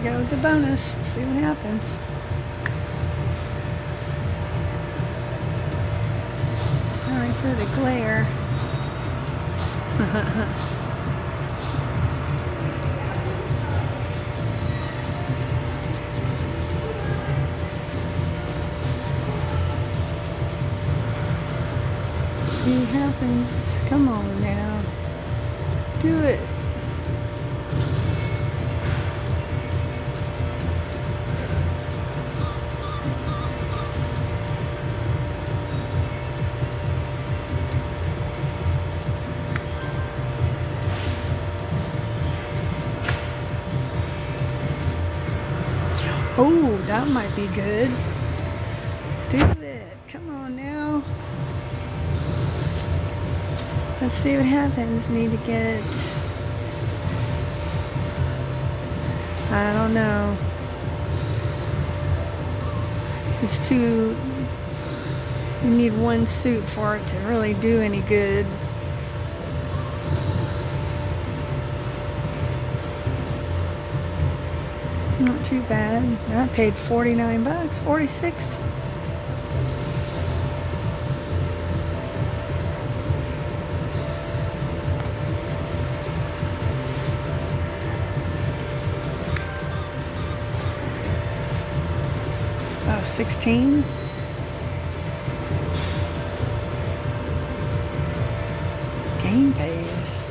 we go with the bonus. Let's see what happens. Sorry for the glare. See what happens. Come on now. Do it. Oh, that might be good. Do it. Come on now. Let's see what happens. Need to get... I don't know. It's too... You need one suit for it to really do any good. Not too bad. I paid 49 bucks, 46. Oh, 16. Game pays.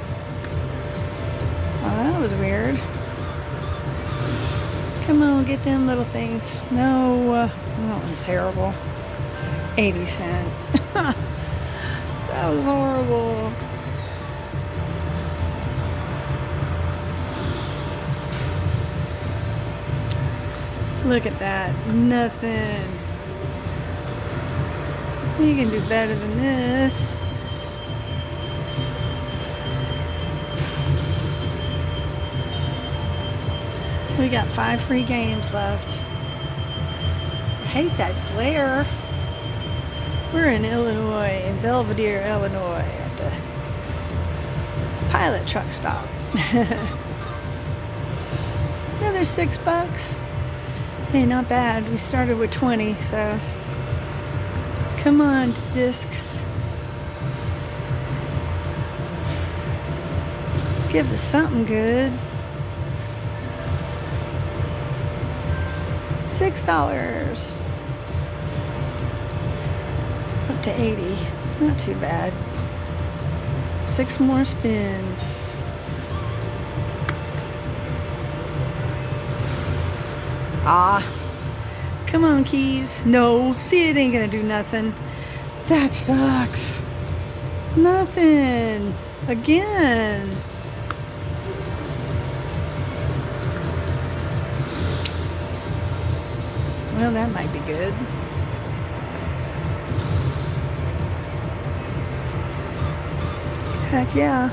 Oh, that was weird. Come on, get them little things. No, that was terrible. 80 cents. That was horrible. Look at that. Nothing. You can do better than this. We got 5 free games left. I hate that glare. We're in Illinois, in Belvedere, Illinois, at the pilot truck stop. Another $6. Hey, not bad. We started with 20, so come on, discs. Give us something good. $6. Up to 80. Not too bad. 6 more spins. Ah. Come on, keys. No. See, it ain't gonna do nothing. That sucks. Nothing. Again. Well, that might be good. Heck yeah.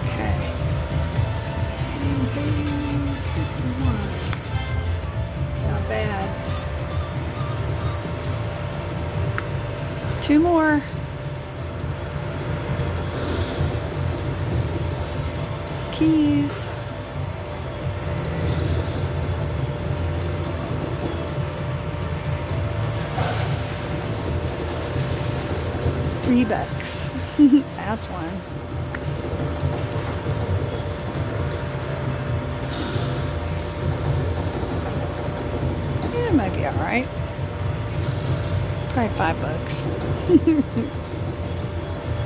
Okay. 61. Not bad. 2 more. Keys. $3. Last one. Yeah, it might be alright. Probably $5.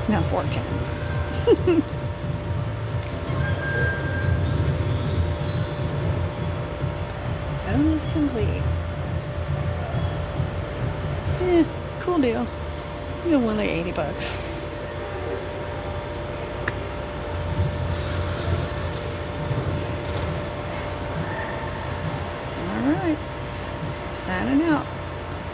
No, 4.10. Bonus complete. Yeah, cool deal. You won like $80.